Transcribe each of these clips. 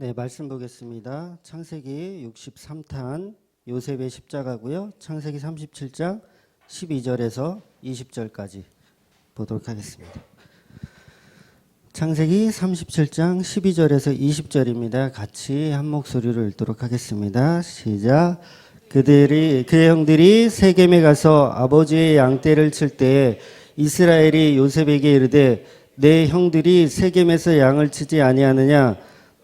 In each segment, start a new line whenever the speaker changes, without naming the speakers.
네, 말씀 보겠습니다. 창세기 63탄 요셉의 십자가고요. 창세기 37장 12절에서 20절까지 보도록 하겠습니다. 창세기 37장 12절에서 20절입니다. 같이 한 목소리로 읽도록 하겠습니다. 시작. 그의 형들이 세겜에 가서 아버지의 양떼를 칠 때에 이스라엘이 요셉에게 이르되 내 형들이 세겜에서 양을 치지 아니하느냐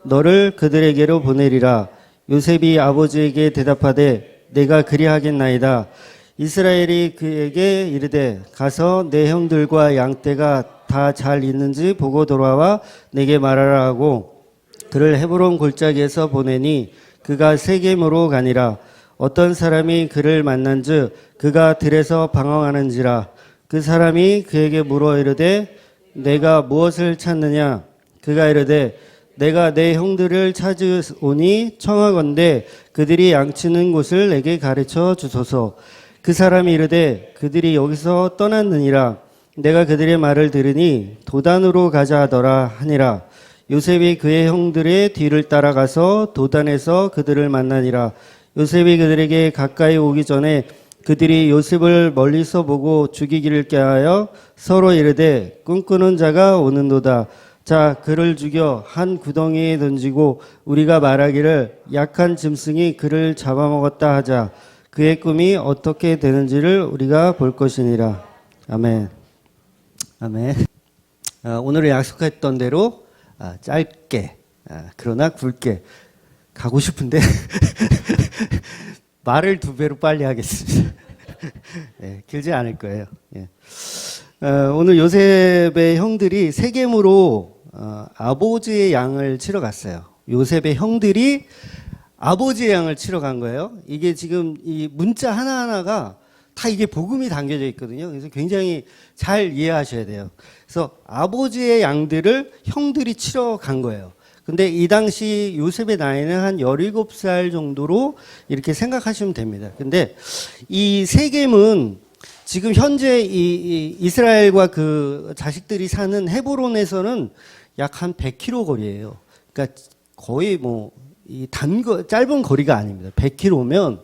너를 그들에게로 보내리라. 요셉이 아버지에게 대답하되 내가 그리하겠나이다. 이스라엘이 그에게 이르되 가서 내 형들과 양떼가 다 잘 있는지 보고 돌아와 내게 말하라 하고 그를 헤브론 골짜기에서 보내니 그가 세겜으로 가니라. 어떤 사람이 그를 만난즉 그가 들에서 방황하는지라. 그 사람이 그에게 물어 이르되 내가 무엇을 찾느냐. 그가 이르되 내가 내 형들을 찾으오니 청하건대 그들이 양치는 곳을 내게 가르쳐 주소서. 그 사람이 이르되 그들이 여기서 떠났느니라. 내가 그들의 말을 들으니 도단으로 가자 하더라 하니라. 요셉이 그의 형들의 뒤를 따라가서 도단에서 그들을 만나니라. 요셉이 그들에게 가까이 오기 전에 그들이 요셉을 멀리서 보고 죽이기를 꾀하여 서로 이르되 꿈꾸는 자가 오는도다. 자, 그를 죽여 한 구덩이에 던지고 우리가 말하기를 약한 짐승이 그를 잡아먹었다 하자. 그의 꿈이 어떻게 되는지를 우리가 볼 것이니라. 아멘. 아멘. 오늘 약속했던 대로 짧게 그러나 굵게 가고 싶은데 말을 2배로 빨리 하겠습니다. 네, 길지 않을 거예요. 예. 오늘 요셉의 형들이 세겜으로 아버지의 양을 치러 갔어요. 요셉의 형들이 아버지의 양을 치러 간 거예요. 이게 지금 이 문자 하나하나가 다 이게 복음이 담겨져 있거든요. 그래서 굉장히 잘 이해하셔야 돼요. 그래서 아버지의 양들을 형들이 치러 간 거예요. 근데 이 당시 요셉의 나이는 한 17살 정도로 이렇게 생각하시면 됩니다. 근데 이 세겜은 지금 현재 이 이스라엘과 그 자식들이 사는 헤브론에서는 약 한 100km 거리예요. 그러니까 거의 뭐 이 짧은 거리가 아닙니다. 100km면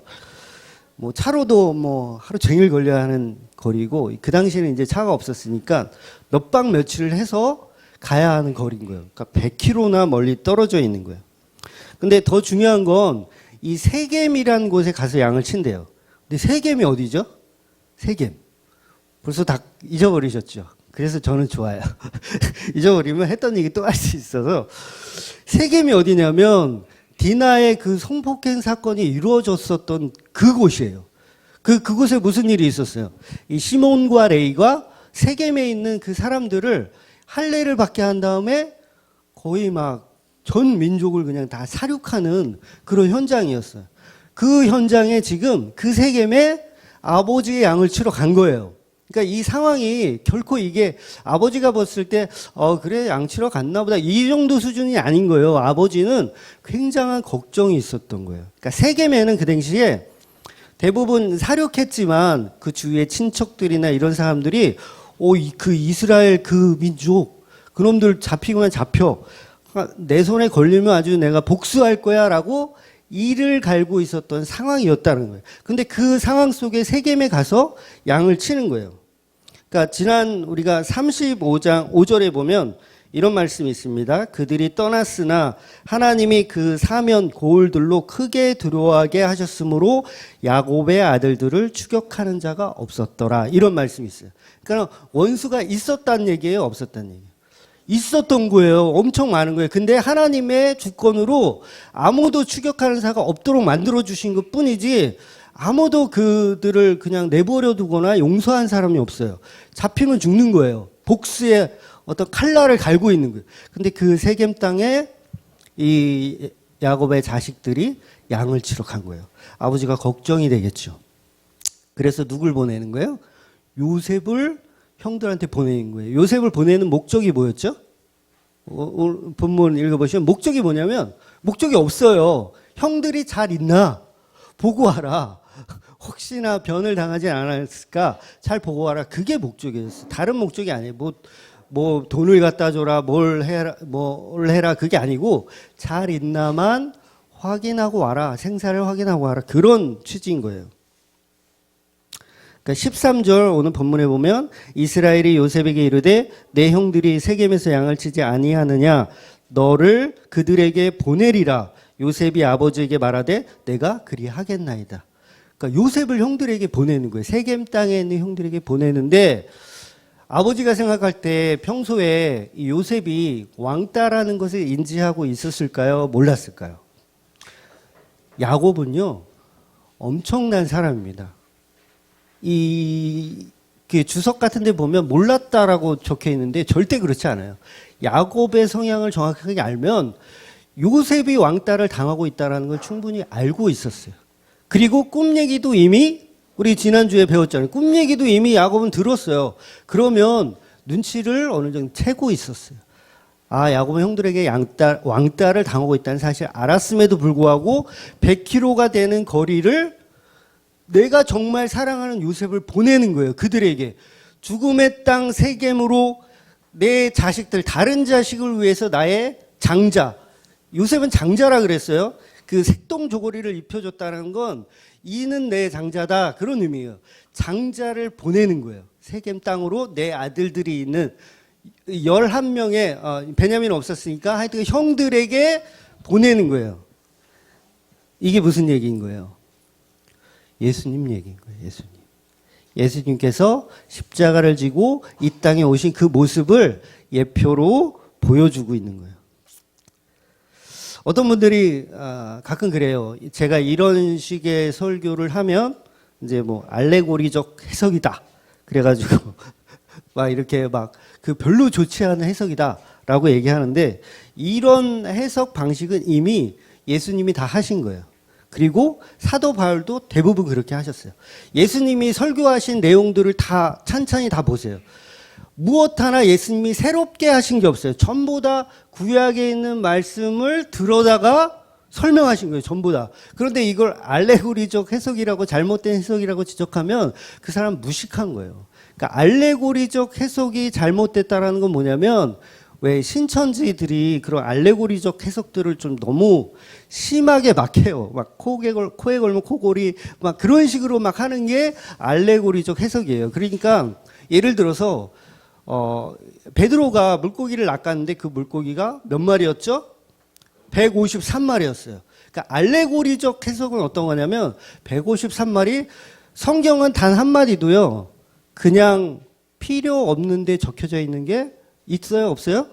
뭐 차로도 뭐 하루 종일 걸려야 하는 거리고 그 당시에는 이제 차가 없었으니까 몇 박 며칠을 해서 가야 하는 거리인 거예요. 그러니까 100km나 멀리 떨어져 있는 거예요. 근데 더 중요한 건 이 세겜이라는 곳에 가서 양을 친대요. 근데 세겜이 어디죠? 세겜. 벌써 다 잊어버리셨죠? 그래서 저는 좋아요. 잊어버리면 했던 얘기 또 할 수 있어서. 세겜이 어디냐면 디나의 그 성폭행 사건이 이루어졌었던 그곳이에요. 그곳에 무슨 일이 있었어요? 이 시몬과 레이가 세겜에 있는 그 사람들을 할례를 받게 한 다음에 거의 막 전 민족을 그냥 다 살육하는 그런 현장이었어요. 그 현장에 지금 그 세겜에 아버지의 양을 치러 간 거예요. 그러니까 이 상황이 결코 이게 아버지가 봤을 때 그래 양 치러 갔나 보다 이 정도 수준이 아닌 거예요. 아버지는 굉장한 걱정이 있었던 거예요. 그러니까 세겜에는 그 당시에 대부분 살육했지만 그 주위의 친척들이나 이런 사람들이 그 이스라엘 그 민족 그놈들 잡히고만 잡혀 내 손에 걸리면 아주 내가 복수할 거야 라고 이를 갈고 있었던 상황이었다는 거예요. 근데 그 상황 속에 세겜에 가서 양을 치는 거예요. 그러니까 지난 우리가 35장 5절에 보면 이런 말씀이 있습니다. 그들이 떠났으나 하나님이 그 사면 고을들로 크게 두려워하게 하셨으므로 야곱의 아들들을 추격하는 자가 없었더라. 이런 말씀이 있어요. 그러니까 원수가 있었다는 얘기예요, 없었다는 얘기예요. 있었던 거예요. 엄청 많은 거예요. 근데 하나님의 주권으로 아무도 추격하는 자가 없도록 만들어 주신 것 뿐이지 아무도 그들을 그냥 내버려 두거나 용서한 사람이 없어요. 잡히면 죽는 거예요. 복수의 어떤 칼날을 갈고 있는 거예요. 근데 그 세겜 땅에 이 야곱의 자식들이 양을 치러 간 거예요. 아버지가 걱정이 되겠죠. 그래서 누굴 보내는 거예요? 요셉을 형들한테 보내는 거예요. 요셉을 보내는 목적이 뭐였죠? 오늘 본문 읽어보시면 목적이 뭐냐면 목적이 없어요. 형들이 잘 있나 보고 와라. 혹시나 변을 당하지 않았을까 잘 보고 와라. 그게 목적이었어요. 다른 목적이 아니에요. 뭐 돈을 갖다 줘라, 뭘 해라 그게 아니고 잘 있나만 확인하고 와라, 생사를 확인하고 와라, 그런 취지인 거예요. 그러니까 13절 오늘 본문에 보면 이스라엘이 요셉에게 이르되 내 형들이 세겜에서 양을 치지 아니하느냐, 너를 그들에게 보내리라. 요셉이 아버지에게 말하되 내가 그리하겠나이다. 그러니까 요셉을 형들에게 보내는 거예요. 세겜 땅에 있는 형들에게 보내는데, 아버지가 생각할 때 평소에 요셉이 왕따라는 것을 인지하고 있었을까요? 몰랐을까요? 야곱은요, 엄청난 사람입니다. 주석 같은 데 보면 몰랐다라고 적혀 있는데 절대 그렇지 않아요. 야곱의 성향을 정확하게 알면 요셉이 왕따를 당하고 있다는 걸 충분히 알고 있었어요. 그리고 꿈 얘기도 이미 우리 지난주에 배웠잖아요. 꿈 얘기도 이미 야곱은 들었어요. 그러면 눈치를 어느 정도 채고 있었어요. 아, 야곱은 형들에게 왕따를 당하고 있다는 사실을 알았음에도 불구하고 100km가 되는 거리를 내가 정말 사랑하는 요셉을 보내는 거예요. 그들에게. 죽음의 땅 세겜으로 내 자식들, 다른 자식을 위해서 나의 장자. 요셉은 장자라 그랬어요. 그 색동 조거리를 입혀줬다는 건 이는 내 장자다, 그런 의미예요. 장자를 보내는 거예요. 세겜 땅으로 내 아들들이 있는 11명의 베냐민은 없었으니까 하여튼 형들에게 보내는 거예요. 이게 무슨 얘기인 거예요? 예수님 얘기인 거예요. 예수님. 예수님께서 십자가를 지고 이 땅에 오신 그 모습을 예표로 보여주고 있는 거예요. 어떤 분들이 가끔 그래요. 제가 이런 식의 설교를 하면 이제 뭐 알레고리적 해석이다. 그래가지고 막 이렇게 막 그 별로 좋지 않은 해석이다라고 얘기하는데, 이런 해석 방식은 이미 예수님이 다 하신 거예요. 그리고 사도 바울도 대부분 그렇게 하셨어요. 예수님이 설교하신 내용들을 다 찬찬히 다 보세요. 무엇 하나 예수님이 새롭게 하신 게 없어요. 전부 다 구약에 있는 말씀을 들어다가 설명하신 거예요. 전부 다. 그런데 이걸 알레고리적 해석이라고, 잘못된 해석이라고 지적하면 그 사람 무식한 거예요. 그러니까 알레고리적 해석이 잘못됐다라는 건 뭐냐면, 왜 신천지들이 그런 알레고리적 해석들을 좀 너무 심하게 막 해요. 막 코에 걸면 코골이 막 그런 식으로 막 하는 게 알레고리적 해석이에요. 그러니까 예를 들어서 베드로가 물고기를 낚았는데 그 물고기가 몇 마리였죠? 153마리였어요. 그러니까 알레고리적 해석은 어떤 거냐면 153마리, 성경은 단 한마디도요 그냥 필요 없는데 적혀져 있는 게 있어요? 없어요?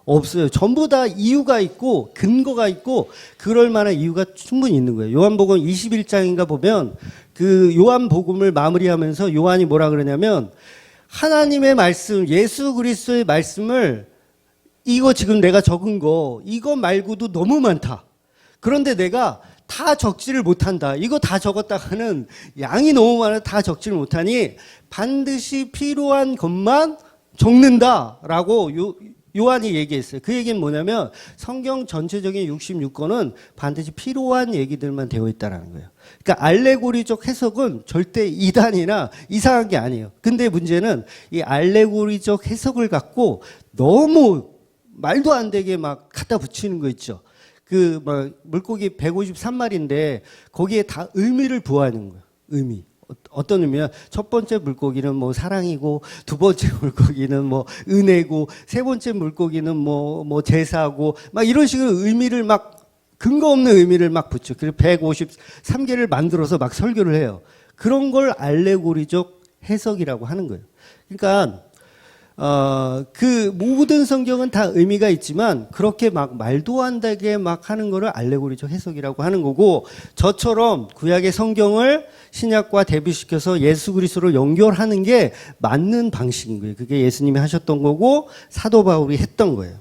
없어요. 전부 다 이유가 있고 근거가 있고 그럴 만한 이유가 충분히 있는 거예요. 요한복음 21장인가 보면 그 요한복음을 마무리하면서 요한이 뭐라 그러냐면, 하나님의 말씀, 예수 그리스도의 말씀을, 이거 지금 내가 적은 거 이거 말고도 너무 많다. 그런데 내가 다 적지를 못한다. 이거 다 적었다가는 양이 너무 많아 다 적지를 못하니 반드시 필요한 것만 적는다라고 요한이 얘기했어요. 그 얘기는 뭐냐면 성경 전체적인 66권은 반드시 필요한 얘기들만 되어 있다는 거예요. 그러니까 알레고리적 해석은 절대 이단이나 이상한 게 아니에요. 근데 문제는 이 알레고리적 해석을 갖고 너무 말도 안 되게 막 갖다 붙이는 거 있죠. 그 물고기 153마리인데 거기에 다 의미를 부여하는 거예요. 의미. 어떤 의미야? 첫 번째 물고기는 뭐 사랑이고, 두 번째 물고기는 뭐 은혜고, 세 번째 물고기는 뭐 제사고, 막 이런 식으로 의미를 막 근거 없는 의미를 막 붙여. 그리고 153개를 만들어서 막 설교를 해요. 그런 걸 알레고리적 해석이라고 하는 거예요. 그러니까 그 모든 성경은 다 의미가 있지만 그렇게 막 말도 안 되게 막 하는 거를 알레고리적 해석이라고 하는 거고, 저처럼 구약의 성경을 신약과 대비시켜서 예수 그리스도로 연결하는 게 맞는 방식인 거예요. 그게 예수님이 하셨던 거고 사도 바울이 했던 거예요.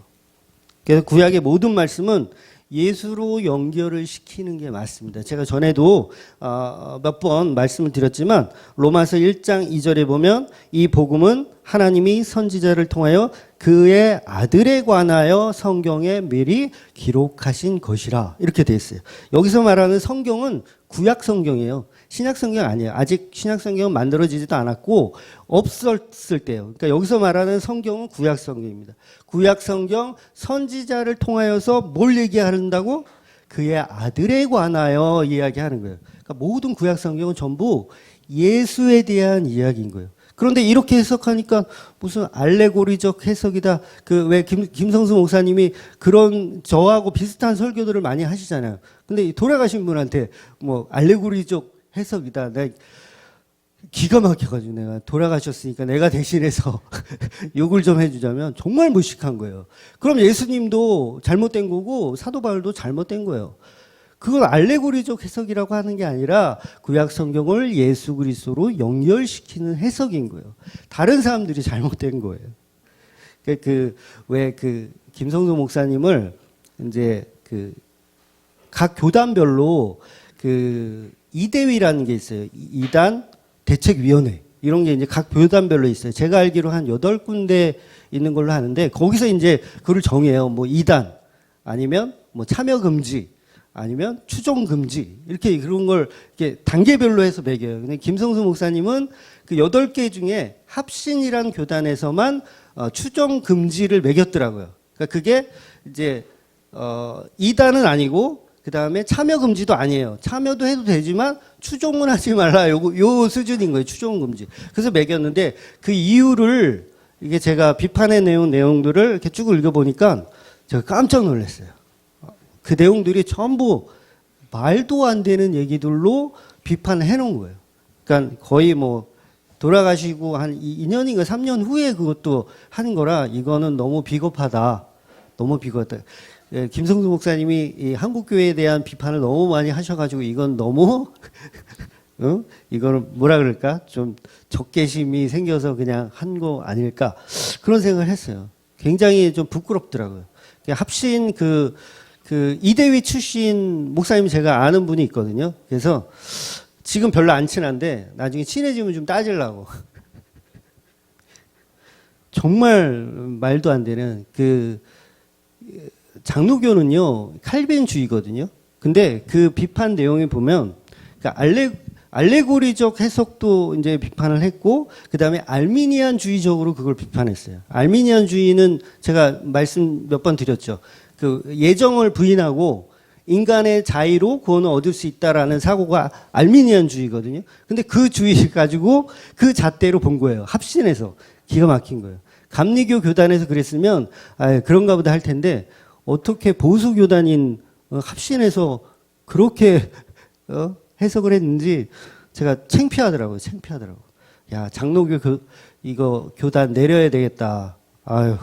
그래서 구약의 모든 말씀은 예수로 연결을 시키는 게 맞습니다. 제가 전에도 몇 번 말씀을 드렸지만 로마서 1장 2절에 보면 이 복음은 하나님이 선지자를 통하여 그의 아들에 관하여 성경에 미리 기록하신 것이라. 이렇게 돼 있어요. 여기서 말하는 성경은 구약 성경이에요. 신약 성경 아니에요. 아직 신약 성경은 만들어지지도 않았고 없었을 때예요. 그러니까 여기서 말하는 성경은 구약 성경입니다. 구약 성경 선지자를 통하여서 뭘 얘기한다고? 그의 아들에 관하여 이야기하는 거예요. 그러니까 모든 구약 성경은 전부 예수에 대한 이야기인 거예요. 그런데 이렇게 해석하니까 무슨 알레고리적 해석이다. 그 왜 김성수 목사님이 그런 저하고 비슷한 설교들을 많이 하시잖아요. 근데 돌아가신 분한테 뭐 알레고리적 해석이다. 내가 기가 막혀가지고 내가 돌아가셨으니까 내가 대신해서 욕을 좀 해주자면 정말 무식한 거예요. 그럼 예수님도 잘못된 거고 사도 바울도 잘못된 거예요. 그건 알레고리적 해석이라고 하는 게 아니라 구약 성경을 예수 그리스도로 연결시키는 해석인 거예요. 다른 사람들이 잘못된 거예요. 왜 김성수 목사님을 이제 각 교단별로 이대위라는 게 있어요. 이단 대책위원회. 이런 게 이제 각 교단별로 있어요. 제가 알기로 한 8군데 있는 걸로 하는데 거기서 이제 그걸 정해요. 뭐 2단 아니면 뭐 참여 금지 아니면 추종 금지 이렇게 그런 걸 이렇게 단계별로 해서 매겨요. 근데 김성수 목사님은 그 8개 중에 합신이라는 교단에서만 추종 금지를 매겼더라고요. 그러니까 그게 이제 2단은 아니고 그다음에 참여 금지도 아니에요. 참여도 해도 되지만 추종은 하지 말라. 요 수준인 거예요. 추종 금지. 그래서 매겼는데 그 이유를 이게 제가 비판의 내용들을 이렇게 쭉 읽어 보니까 제가 깜짝 놀랐어요. 그 내용들이 전부 말도 안 되는 얘기들로 비판을 해놓은 거예요. 그러니까 거의 뭐 돌아가시고 한 2년인가 3년 후에 그것도 하는 거라 이거는 너무 비겁하다. 너무 비겁하다. 예, 김성수 목사님이 이 한국교회에 대한 비판을 너무 많이 하셔가지고 이건 너무 이거는 뭐라 그럴까? 좀 적개심이 생겨서 그냥 한 거 아닐까? 그런 생각을 했어요. 굉장히 좀 부끄럽더라고요. 합신 이대위 출신 목사님 제가 아는 분이 있거든요. 그래서 지금 별로 안 친한데 나중에 친해지면 좀 따지려고. 정말 말도 안 되는 장로교는요 칼빈주의거든요. 근데 그 비판 내용에 보면 알레고리적 해석도 이제 비판을 했고 그다음에 알미니안주의적으로 그걸 비판했어요. 알미니안주의는 제가 말씀 몇 번 드렸죠. 예정을 부인하고 인간의 자의로 구원을 얻을 수 있다라는 사고가 알미니안주의거든요. 근데 그 주의 가지고 그 잣대로 본 거예요. 합신해서 기가 막힌 거예요. 감리교 교단에서 그랬으면 그런가 보다 할 텐데 어떻게 보수 교단인 합신해서 그렇게 해석을 했는지 제가 창피하더라고요. 야, 장로교 이거 교단 내려야 되겠다. 아유,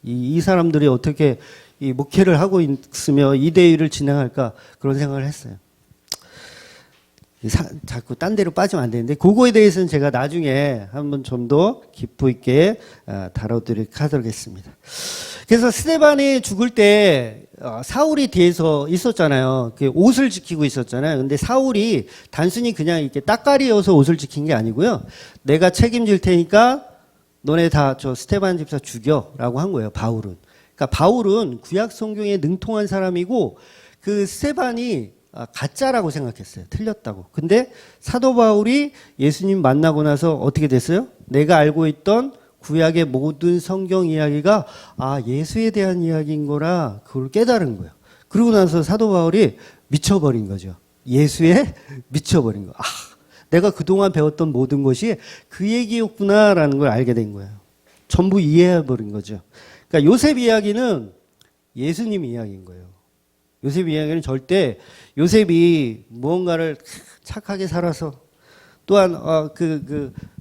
이 사람들이 어떻게 이 목회를 하고 있으며 이대위를 진행할까 그런 생각을 했어요. 자꾸 딴 데로 빠지면 안 되는데 그거에 대해서는 제가 나중에 한번 좀 더 깊이 있게 다뤄드리도록 하겠습니다. 그래서 스데반이 죽을 때 사울이 뒤에서 있었잖아요. 옷을 지키고 있었잖아요. 근데 사울이 단순히 그냥 이렇게 따까리여서 옷을 지킨 게 아니고요. 내가 책임질 테니까 너네 다 저 스데반 집사 죽여라고 한 거예요. 바울은. 그러니까 바울은 구약 성경에 능통한 사람이고 그 스데반이 가짜라고 생각했어요. 틀렸다고. 근데 사도 바울이 예수님 만나고 나서 어떻게 됐어요? 내가 알고 있던 구약의 모든 성경 이야기가 예수에 대한 이야기인 거라 그걸 깨달은 거예요. 그러고 나서 사도 바울이 미쳐버린 거죠. 예수에 미쳐버린 거. 내가 그동안 배웠던 모든 것이 그 얘기였구나라는 걸 알게 된 거예요. 전부 이해해버린 거죠. 그러니까 요셉 이야기는 예수님 이야기인 거예요. 요셉 이야기는 절대 요셉이 무언가를 착하게 살아서 또한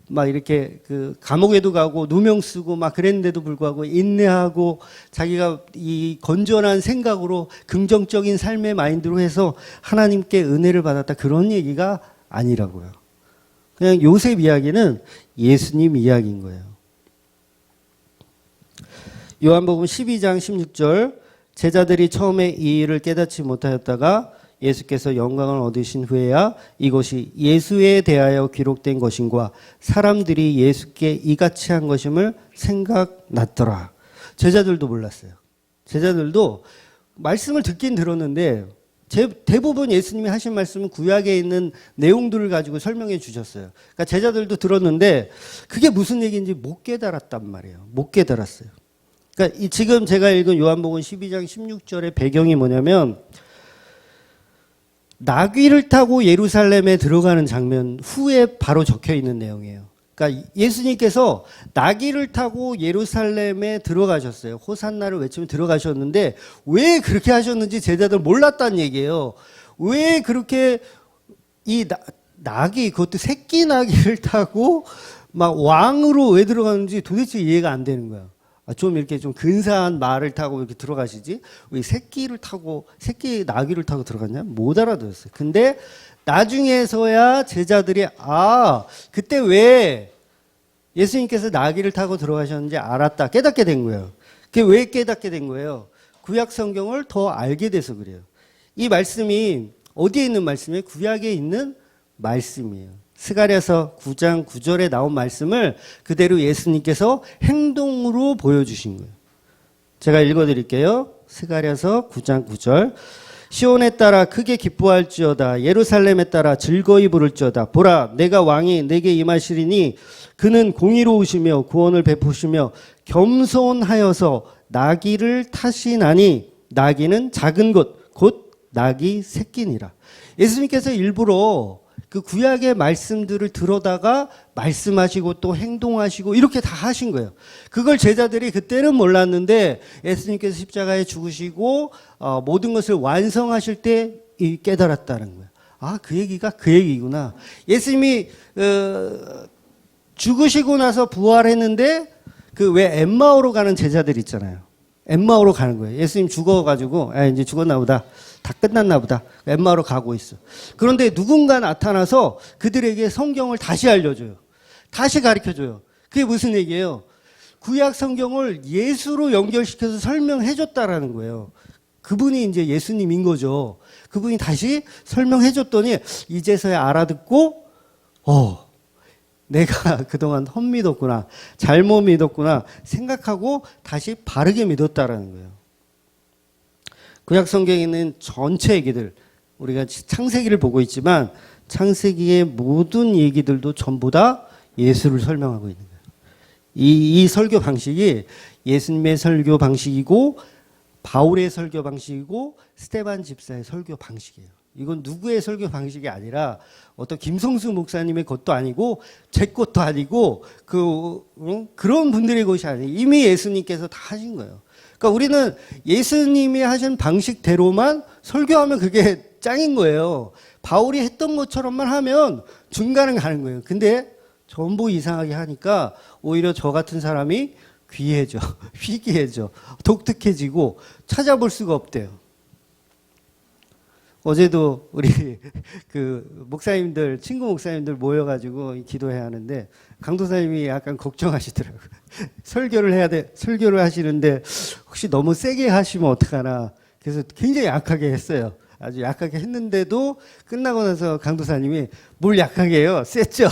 막 이렇게 감옥에도 가고 누명 쓰고 막 그랬는데도 불구하고 인내하고 자기가 이 건전한 생각으로 긍정적인 삶의 마인드로 해서 하나님께 은혜를 받았다 그런 얘기가 아니라고요. 그냥 요셉 이야기는 예수님 이야기인 거예요. 요한복음 12장 16절 제자들이 처음에 이 일을 깨닫지 못하였다가 예수께서 영광을 얻으신 후에야 이것이 예수에 대하여 기록된 것인과 사람들이 예수께 이같이 한 것임을 생각났더라. 제자들도 몰랐어요. 제자들도 말씀을 듣긴 들었는데 대부분 예수님이 하신 말씀은 구약에 있는 내용들을 가지고 설명해 주셨어요. 그러니까 제자들도 들었는데 그게 무슨 얘기인지 못 깨달았단 말이에요. 못 깨달았어요. 그러니까 지금 제가 읽은 요한복음 12장 16절의 배경이 뭐냐면 나귀를 타고 예루살렘에 들어가는 장면 후에 바로 적혀 있는 내용이에요. 그러니까 예수님께서 나귀를 타고 예루살렘에 들어가셨어요. 호산나를 외치며 들어가셨는데 왜 그렇게 하셨는지 제자들 몰랐다는 얘기예요. 왜 그렇게 이 나귀, 그것도 새끼 나귀를 타고 막 왕으로 왜 들어가는지 도대체 이해가 안 되는 거야. 좀 이렇게 좀 근사한 말을 타고 이렇게 들어가시지 왜 새끼 나귀를 타고 들어갔냐? 못 알아들었어요. 근데 나중에서야 제자들이 그때 왜 예수님께서 나귀를 타고 들어가셨는지 알았다, 깨닫게 된 거예요. 그게 왜 깨닫게 된 거예요? 구약 성경을 더 알게 돼서 그래요. 이 말씀이 어디에 있는 말씀이에요? 구약에 있는 말씀이에요. 스가랴서 9장 9절에 나온 말씀을 그대로 예수님께서 행동으로 보여주신 거예요. 제가 읽어드릴게요. 스가랴서 9장 9절. 시온에 따라 크게 기뻐할지어다. 예루살렘에 따라 즐거이 부를지어다. 보라, 내가 왕이 내게 임하시리니 그는 공의로우시며 구원을 베푸시며 겸손하여서 나귀를 타시나니 나귀는 작은 것 곧 나귀 새끼니라. 예수님께서 일부러 그 구약의 말씀들을 들어다가 말씀하시고 또 행동하시고 이렇게 다 하신 거예요. 그걸 제자들이 그때는 몰랐는데 예수님께서 십자가에 죽으시고 모든 것을 완성하실 때 깨달았다는 거예요. 그 얘기가 그 얘기구나. 예수님이 죽으시고 나서 부활했는데 그 왜 엠마오로 가는 제자들 있잖아요. 엠마오로 가는 거예요. 예수님 죽어가지고 이제 죽었나 보다. 다 끝났나 보다. 엠마오로 가고 있어. 그런데 누군가 나타나서 그들에게 성경을 다시 알려줘요. 다시 가르쳐줘요. 그게 무슨 얘기예요? 구약 성경을 예수로 연결시켜서 설명해줬다라는 거예요. 그분이 이제 예수님인 거죠. 그분이 다시 설명해줬더니 이제서야 알아듣고 내가 그동안 헛믿었구나, 잘못 믿었구나 생각하고 다시 바르게 믿었다라는 거예요. 구약 성경에 있는 전체 얘기들, 우리가 창세기를 보고 있지만 창세기의 모든 얘기들도 전부 다 예수를 설명하고 있는 거예요. 이 설교 방식이 예수님의 설교 방식이고 바울의 설교 방식이고 스데반 집사의 설교 방식이에요. 이건 누구의 설교 방식이 아니라 어떤 김성수 목사님의 것도 아니고 제 것도 아니고 그런 분들의 것이 아니에요. 이미 예수님께서 다 하신 거예요. 그러니까 우리는 예수님이 하신 방식대로만 설교하면 그게 짱인 거예요. 바울이 했던 것처럼만 하면 중간은 가는 거예요. 근데 전부 이상하게 하니까 오히려 저 같은 사람이 귀해져, 희귀해져, 독특해지고 찾아볼 수가 없대요. 어제도 우리 목사님들, 친구 목사님들 모여가지고 기도해야 하는데 강도사님이 약간 걱정하시더라고요. 설교를 하시는데 혹시 너무 세게 하시면 어떡하나. 그래서 굉장히 약하게 했어요. 아주 약하게 했는데도 끝나고 나서 강도사님이 뭘 약하게 해요? 셌죠?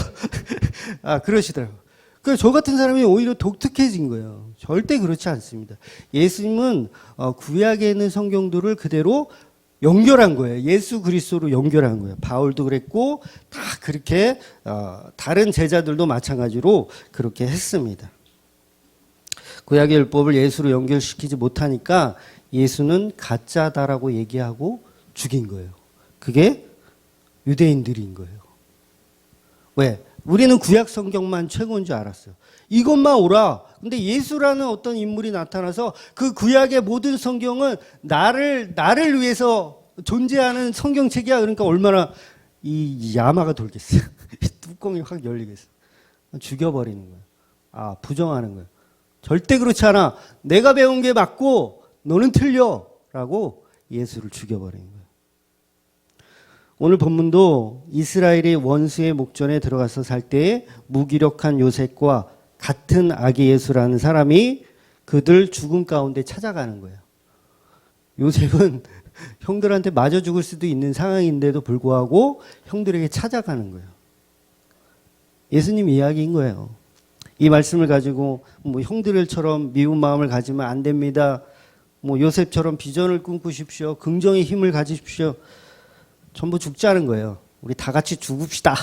그러시더라고요. 그래서 저 같은 사람이 오히려 독특해진 거예요. 절대 그렇지 않습니다. 예수님은 구약에 있는 성경들을 그대로 연결한 거예요. 예수 그리스도로 연결한 거예요. 바울도 그랬고 다 그렇게 다른 제자들도 마찬가지로 그렇게 했습니다. 구약의 율법을 예수로 연결시키지 못하니까 예수는 가짜다라고 얘기하고 죽인 거예요. 그게 유대인들인 거예요. 왜? 우리는 구약 성경만 최고인 줄 알았어요. 이것만 오라. 근데 예수라는 어떤 인물이 나타나서 그 구약의 모든 성경은 나를 위해서 존재하는 성경책이야. 그러니까 얼마나 이 야마가 돌겠어요. 뚜껑이 확 열리겠어요. 죽여버리는 거예요. 부정하는 거예요. 절대 그렇지 않아. 내가 배운 게 맞고 너는 틀려. 라고 예수를 죽여버리는 거예요. 오늘 본문도 이스라엘이 원수의 목전에 들어가서 살 때에 무기력한 요셉과 같은 아기 예수라는 사람이 그들 죽음 가운데 찾아가는 거예요. 요셉은 형들한테 맞아 죽을 수도 있는 상황인데도 불구하고 형들에게 찾아가는 거예요. 예수님 이야기인 거예요. 이 말씀을 가지고 뭐 형들처럼 미운 마음을 가지면 안 됩니다. 뭐 요셉처럼 비전을 꿈꾸십시오. 긍정의 힘을 가지십시오. 전부 죽자는 거예요. 우리 다 같이 죽읍시다.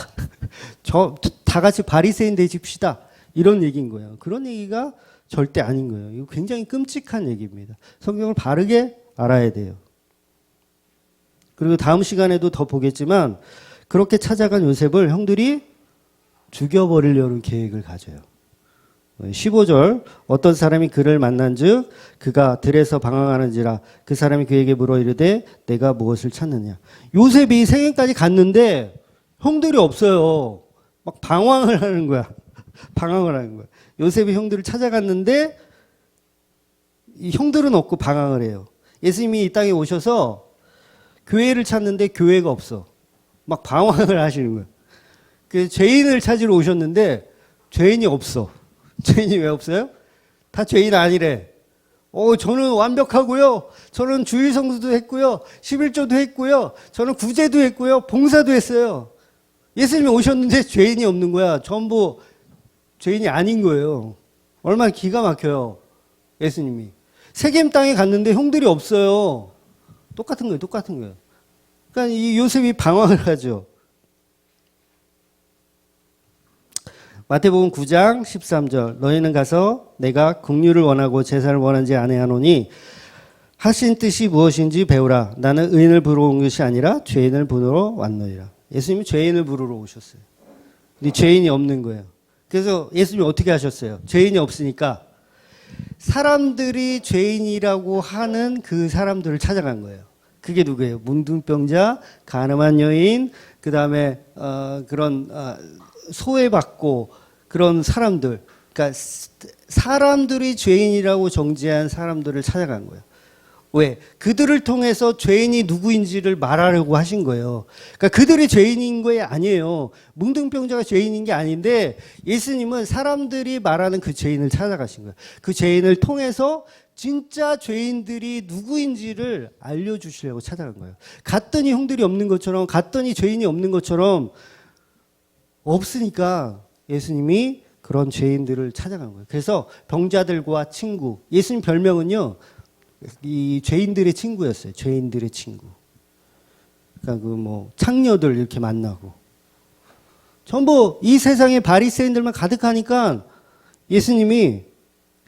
다 같이 바리새인 되십시다. 이런 얘기인 거예요. 그런 얘기가 절대 아닌 거예요. 이거 굉장히 끔찍한 얘기입니다. 성경을 바르게 알아야 돼요. 그리고 다음 시간에도 더 보겠지만 그렇게 찾아간 요셉을 형들이 죽여버리려는 계획을 가져요. 15절 어떤 사람이 그를 만난즉 그가 들에서 방황하는지라 그 사람이 그에게 물어 이르되 내가 무엇을 찾느냐. 요셉이 세겜까지 갔는데 형들이 없어요. 막 방황을 하는 거야. 방황을 하는 거야. 요셉이 형들을 찾아갔는데 이 형들은 없고 방황을 해요. 예수님이 이 땅에 오셔서 교회를 찾는데 교회가 없어. 막 방황을 하시는 거예요. 그 죄인을 찾으러 오셨는데 죄인이 없어. 죄인이 왜 없어요? 다 죄인 아니래. 저는 완벽하고요. 저는 주일 성수도 했고요. 11조도 했고요. 저는 구제도 했고요. 봉사도 했어요. 예수님이 오셨는데 죄인이 없는 거야. 전부 죄인이 아닌 거예요. 얼마나 기가 막혀요. 예수님이. 세겜 땅에 갔는데 형들이 없어요. 똑같은 거예요. 똑같은 거예요. 그러니까 이 요셉이 방황을 하죠. 마태복음 9장 13절 너희는 가서 내가 긍휼을 원하고 제사를 원하지 아니하노니 하신 뜻이 무엇인지 배우라. 나는 의인을 부르러 온 것이 아니라 죄인을 부르러 왔노니라. 예수님이 죄인을 부르러 오셨어요. 근데 죄인이 없는 거예요. 그래서 예수님이 어떻게 하셨어요? 죄인이 없으니까 사람들이 죄인이라고 하는 그 사람들을 찾아간 거예요. 그게 누구예요? 문둥병자, 가늠한 여인, 그 다음에 그런 소외받고 그런 사람들, 그러니까 사람들이 죄인이라고 정죄한 사람들을 찾아간 거예요. 왜? 그들을 통해서 죄인이 누구인지를 말하려고 하신 거예요. 그러니까 그들이 죄인인 게 아니에요. 문둥병자가 죄인인 게 아닌데 예수님은 사람들이 말하는 그 죄인을 찾아가신 거예요. 그 죄인을 통해서 진짜 죄인들이 누구인지를 알려주시려고 찾아간 거예요. 갔더니 형들이 없는 것처럼, 갔더니 죄인이 없는 것처럼 없으니까 예수님이 그런 죄인들을 찾아간 거예요. 그래서 병자들과 친구, 예수님 별명은요, 이 죄인들의 친구였어요. 죄인들의 친구. 그러니까 그 뭐 창녀들 이렇게 만나고 전부 이 세상에 바리새인들만 가득하니까 예수님이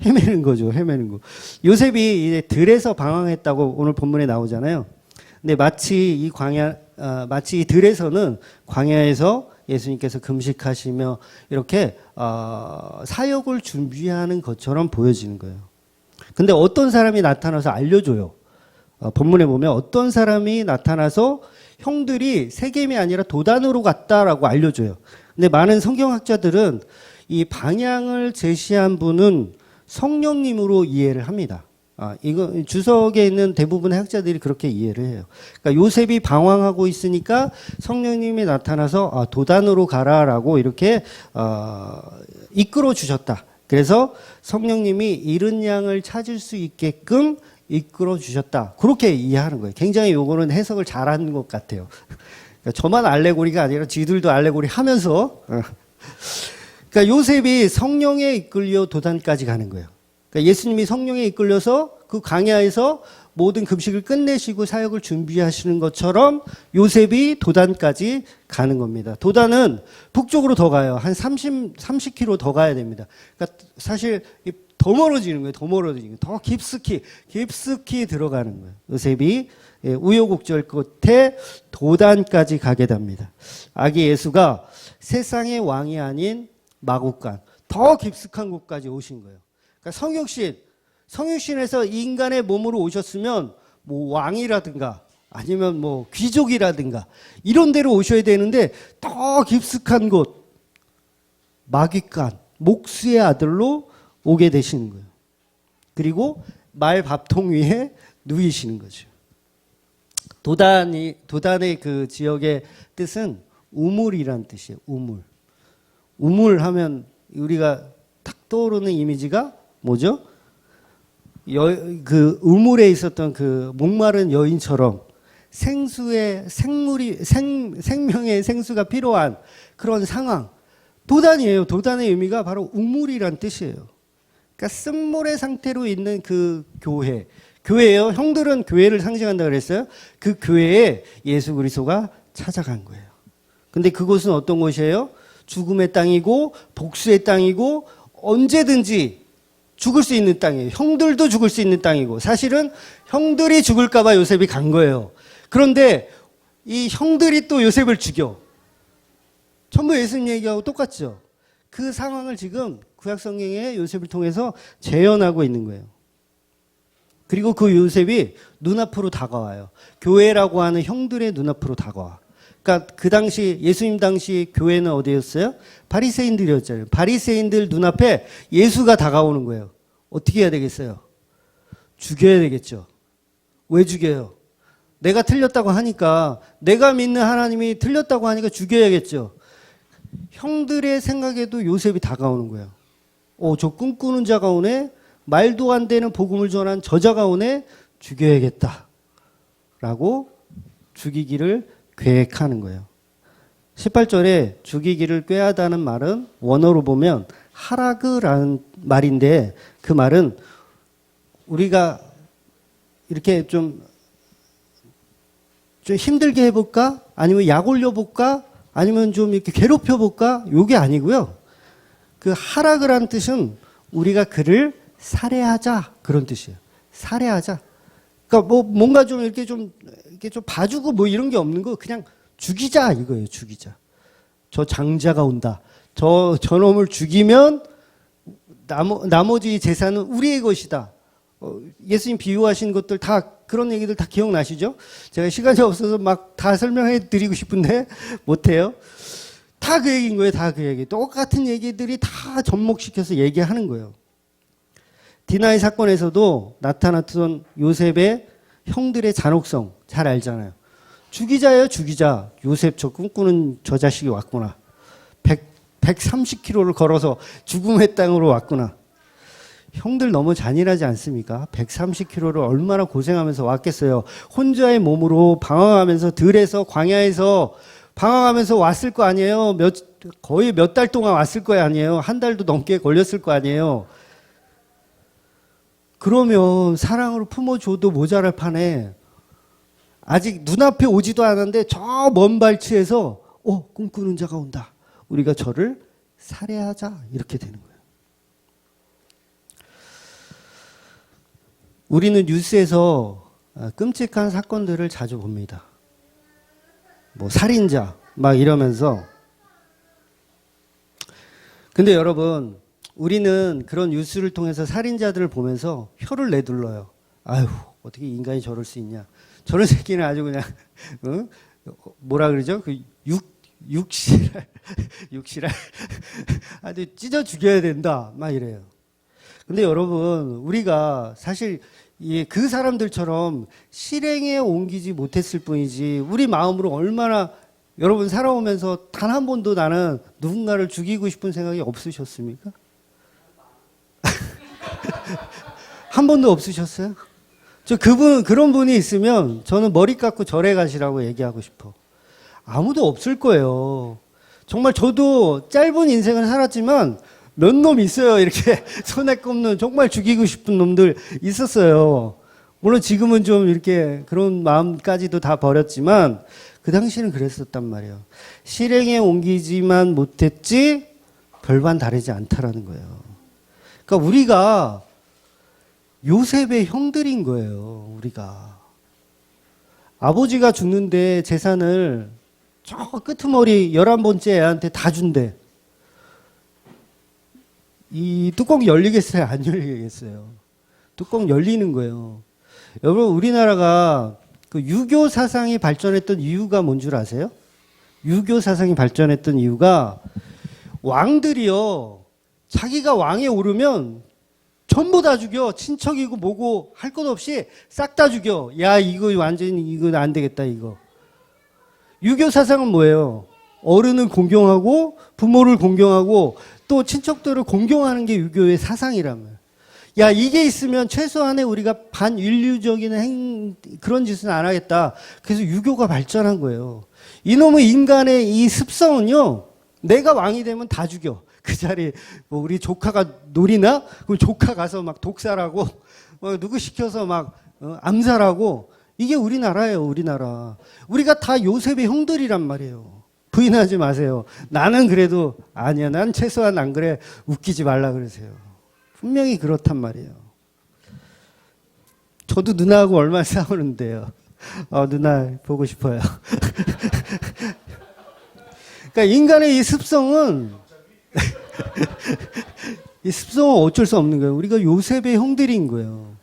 헤매는 거죠. 헤매는 거. 요셉이 이제 들에서 방황했다고 오늘 본문에 나오잖아요. 근데 마치 이 들에서는 광야에서 예수님께서 금식하시며 이렇게 사역을 준비하는 것처럼 보여지는 거예요. 근데 어떤 사람이 나타나서 알려줘요. 본문에 보면 어떤 사람이 나타나서 형들이 세겜이 아니라 도단으로 갔다라고 알려줘요. 근데 많은 성경학자들은 이 방향을 제시한 분은 성령님으로 이해를 합니다. 이거 주석에 있는 대부분의 학자들이 그렇게 이해를 해요. 그러니까 요셉이 방황하고 있으니까 성령님이 나타나서 도단으로 가라라고 이렇게 이끌어 주셨다. 그래서 성령님이 잃은 양을 찾을 수 있게끔 이끌어 주셨다. 그렇게 이해하는 거예요. 굉장히 요거는 해석을 잘하는 것 같아요. 그러니까 저만 알레고리가 아니라 지들도 알레고리 하면서 그러니까 요셉이 성령에 이끌려 도단까지 가는 거예요. 그러니까 예수님이 성령에 이끌려서 그 광야에서 모든 금식을 끝내시고 사역을 준비하시는 것처럼 요셉이 도단까지 가는 겁니다. 도단은 북쪽으로 더 가요. 한 30km 더 가야 됩니다. 그러니까 사실 더 멀어지는 거예요. 더 멀어지는 거예요. 더 깊숙이 들어가는 거예요. 요셉이 우여곡절 끝에 도단까지 가게 됩니다. 아기 예수가 세상의 왕이 아닌 마국간, 더 깊숙한 곳까지 오신 거예요. 그러니까 성육신에서 인간의 몸으로 오셨으면 뭐 왕이라든가 아니면 뭐 귀족이라든가 이런 데로 오셔야 되는데 더 깊숙한 곳, 마귀간, 목수의 아들로 오게 되시는 거예요. 그리고 말 밥통 위에 누이시는 거죠. 도단의 그 지역의 뜻은 우물이란 뜻이에요. 우물 하면 우리가 딱 떠오르는 이미지가 뭐죠? 그 우물에 있었던 그 목마른 여인처럼 생명의 생수가 필요한 그런 상황. 도단이에요. 도단의 의미가 바로 우물이란 뜻이에요. 그러니까 쓴물의 상태로 있는 그 교회예요. 형들은 교회를 상징한다 그랬어요. 그 교회에 예수 그리스도가 찾아간 거예요. 근데 그곳은 어떤 곳이에요? 죽음의 땅이고 복수의 땅이고 언제든지 죽을 수 있는 땅이에요. 형들도 죽을 수 있는 땅이고 사실은 형들이 죽을까 봐 요셉이 간 거예요. 그런데 이 형들이 또 요셉을 죽여. 전부 예수님 얘기하고 똑같죠. 그 상황을 지금 구약성경에 요셉을 통해서 재현하고 있는 거예요. 그리고 그 요셉이 눈앞으로 다가와요. 교회라고 하는 형들의 눈앞으로 다가와. 그러니까 그 당시 예수님 당시 교회는 어디였어요? 바리새인들이었잖아요. 바리새인들 눈앞에 예수가 다가오는 거예요. 어떻게 해야 되겠어요? 죽여야 되겠죠. 왜 죽여요? 내가 틀렸다고 하니까, 내가 믿는 하나님이 틀렸다고 하니까 죽여야겠죠. 형들의 생각에도 요셉이 다가오는 거예요. 저 꿈꾸는 자가 오네? 말도 안 되는 복음을 전한 저자가 오네? 죽여야겠다. 라고 죽이기를 계획하는 거예요. 18절에 죽이기를 꾀하다는 말은 원어로 보면 하라그라는 말인데 그 말은 우리가 이렇게 좀 힘들게 해볼까? 아니면 약 올려볼까? 아니면 좀 이렇게 괴롭혀볼까? 요게 아니고요. 그 하라그라는 뜻은 우리가 그를 살해하자 그런 뜻이에요. 살해하자. 그러니까 뭐 뭔가 좀 이렇게 좀 봐주고 뭐 이런 게 없는 거 그냥 죽이자 이거예요. 죽이자. 저 장자가 온다. 저놈을 죽이면 나머지 재산은 우리의 것이다. 예수님 비유하신 것들 다 그런 얘기들 다 기억나시죠? 제가 시간이 없어서 막 다 설명해 드리고 싶은데 못해요. 다 그 얘기인 거예요. 다 그 얘기. 똑같은 얘기들이 다 접목시켜서 얘기하는 거예요. 디나의 사건에서도 나타났던 요셉의 형들의 잔혹성 잘 알잖아요. 죽이자예요. 죽이자. 요셉 저 꿈꾸는 저 자식이 왔구나. 130km를 걸어서 죽음의 땅으로 왔구나. 형들 너무 잔인하지 않습니까? 130km를 얼마나 고생하면서 왔겠어요. 혼자의 몸으로 방황하면서 들에서 광야에서 방황하면서 왔을 거 아니에요. 거의 몇 달 동안 왔을 거 아니에요. 한 달도 넘게 걸렸을 거 아니에요. 그러면 사랑으로 품어줘도 모자랄 판에 아직 눈앞에 오지도 않았는데 저 먼 발치에서 꿈꾸는 자가 온다. 우리가 저를 살해하자. 이렇게 되는 거예요. 우리는 뉴스에서 끔찍한 사건들을 자주 봅니다. 뭐 살인자 막 이러면서. 근데 여러분, 우리는 그런 뉴스를 통해서 살인자들을 보면서 혀를 내둘러요. 아유, 어떻게 인간이 저럴 수 있냐. 저런 새끼는 아주 그냥 뭐라 그러죠? 그 육실알 아주 찢어 죽여야 된다. 막 이래요. 근데 여러분, 우리가 사실 그 사람들처럼 실행에 옮기지 못했을 뿐이지 우리 마음으로 얼마나 여러분 살아오면서 단 한 번도 나는 누군가를 죽이고 싶은 생각이 없으셨습니까? 한 번도 없으셨어요? 그런 분이 있으면 저는 머리 깎고 절에 가시라고 얘기하고 싶어. 아무도 없을 거예요. 정말 저도 짧은 인생을 살았지만 몇 놈 있어요. 이렇게 손에 꼽는 정말 죽이고 싶은 놈들 있었어요. 물론 지금은 좀 이렇게 그런 마음까지도 다 버렸지만 그 당시는 그랬었단 말이에요. 실행에 옮기지만 못했지 별반 다르지 않다라는 거예요. 그러니까 우리가 요셉의 형들인 거예요. 우리가. 아버지가 죽는데 재산을 저 끄트머리 11번째 애한테 다 준대. 이 뚜껑 열리겠어요? 안 열리겠어요? 뚜껑 열리는 거예요. 여러분, 우리나라가 그 유교 사상이 발전했던 이유가 뭔 줄 아세요? 유교 사상이 발전했던 이유가 왕들이요, 자기가 왕에 오르면 전부 다 죽여. 친척이고 뭐고 할 것 없이 싹 다 죽여. 야, 이거 완전히 이거 안 되겠다, 이거. 유교 사상은 뭐예요? 어른을 공경하고 부모를 공경하고 또 친척들을 공경하는 게 유교의 사상이라면. 야, 이게 있으면 최소한의 우리가 반인류적인 그런 짓은 안 하겠다. 그래서 유교가 발전한 거예요. 이놈의 인간의 이 습성은요, 내가 왕이 되면 다 죽여. 그 자리에 뭐 우리 조카가 노리나? 그럼 조카 가서 막 독살하고, 누구 시켜서 막 암살하고, 이게 우리나라예요, 우리나라. 우리가 다 요셉의 형들이란 말이에요. 부인하지 마세요. 나는 그래도 아니야. 난 최소한 안 그래. 웃기지 말라 그러세요. 분명히 그렇단 말이에요. 저도 누나하고 얼마나 싸우는데요. 누나 보고 싶어요. 그러니까 인간의 이 습성은 이 습성은 어쩔 수 없는 거예요. 우리가 요셉의 형들인 거예요.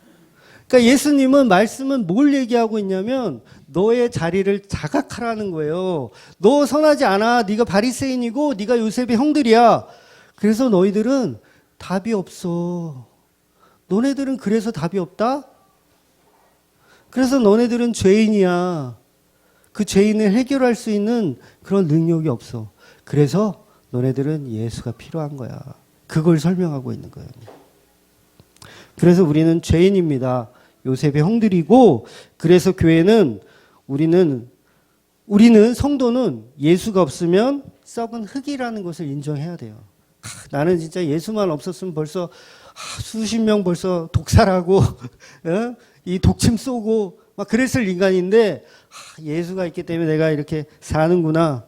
그러니까 예수님은 말씀은 뭘 얘기하고 있냐면 너의 자리를 자각하라는 거예요. 너 선하지 않아. 네가 바리새인이고 네가 요셉의 형들이야. 그래서 너희들은 답이 없어. 너네들은 그래서 답이 없다? 그래서 너네들은 죄인이야. 그 죄인을 해결할 수 있는 그런 능력이 없어. 그래서 너네들은 예수가 필요한 거야. 그걸 설명하고 있는 거예요. 그래서 우리는 죄인입니다. 요셉의 형들이고, 그래서 교회는 우리는 성도는 예수가 없으면 썩은 흙이라는 것을 인정해야 돼요. 나는 진짜 예수만 없었으면 벌써 수십 명 벌써 독살하고 이 독침 쏘고 막 그랬을 인간인데 예수가 있기 때문에 내가 이렇게 사는구나.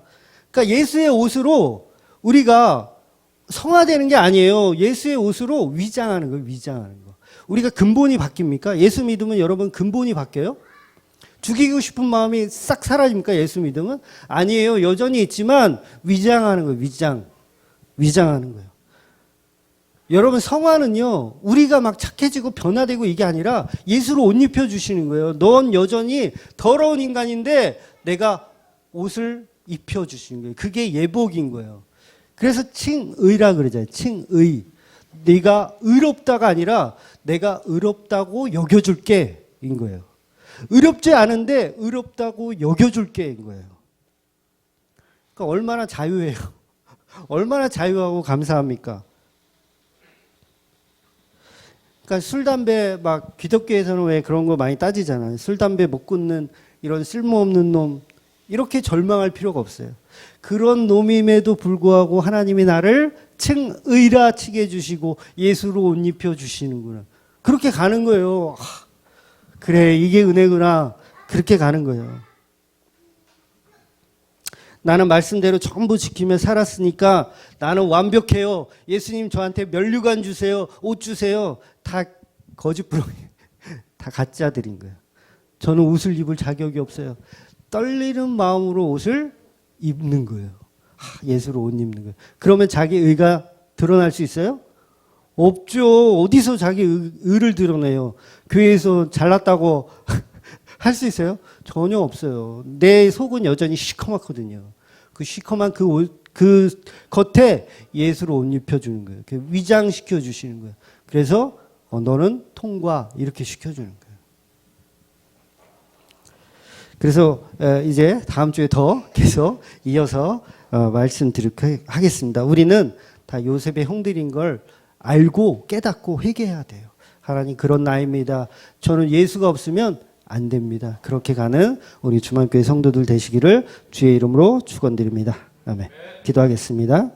그러니까 예수의 옷으로 우리가 성화되는 게 아니에요. 예수의 옷으로 위장하는 거예요. 위장하는 거. 우리가 근본이 바뀝니까? 예수 믿으면 여러분 근본이 바뀌어요? 죽이고 싶은 마음이 싹 사라집니까? 예수 믿으면? 아니에요. 여전히 있지만 위장하는 거예요. 위장하는 거예요. 여러분 성화는요, 우리가 막 착해지고 변화되고 이게 아니라 예수로 옷 입혀주시는 거예요. 넌 여전히 더러운 인간인데 내가 옷을 입혀주시는 거예요. 그게 예복인 거예요. 그래서 칭의라 그러잖아요. 칭의. 네가 의롭다가 아니라 내가 의롭다고 여겨줄게 인 거예요. 의롭지 않은데 의롭다고 여겨줄게인 거예요. 그러니까 얼마나 자유해요. 얼마나 자유하고 감사합니까? 그러니까 술, 담배 막 기독교에서는 왜 그런 거 많이 따지잖아요. 술, 담배 못 끊는 이런 쓸모없는 놈 이렇게 절망할 필요가 없어요. 그런 놈임에도 불구하고 하나님이 나를 칭의라 치게 해주시고 예수로 옷 입혀주시는구나. 그렇게 가는 거예요. 그래 이게 은혜구나. 그렇게 가는 거예요. 나는 말씀대로 전부 지키며 살았으니까 나는 완벽해요. 예수님 저한테 면류관 주세요. 옷 주세요. 다 거짓부렁이. 다 가짜들인 거예요. 저는 옷을 입을 자격이 없어요. 떨리는 마음으로 옷을 입는 거예요. 예수로 옷 입는 거예요. 그러면 자기 의가 드러날 수 있어요? 없죠. 어디서 자기 의를 드러내요? 교회에서 잘났다고 할 수 있어요? 전혀 없어요. 내 속은 여전히 시커멓거든요. 그 시커먼 그 겉에 예수로 옷 입혀주는 거예요. 위장시켜 주시는 거예요. 그래서 너는 통과 이렇게 시켜주는 거예요. 그래서 이제 다음 주에 더 계속 이어서 말씀드리도록 하겠습니다. 우리는 다 요셉의 형들인 걸 알고 깨닫고 회개해야 돼요. 하나님 그런 나입니다. 저는 예수가 없으면 안 됩니다. 그렇게 가는 우리 주만교회 성도들 되시기를 주의 이름으로 축원드립니다. 아멘. 기도하겠습니다.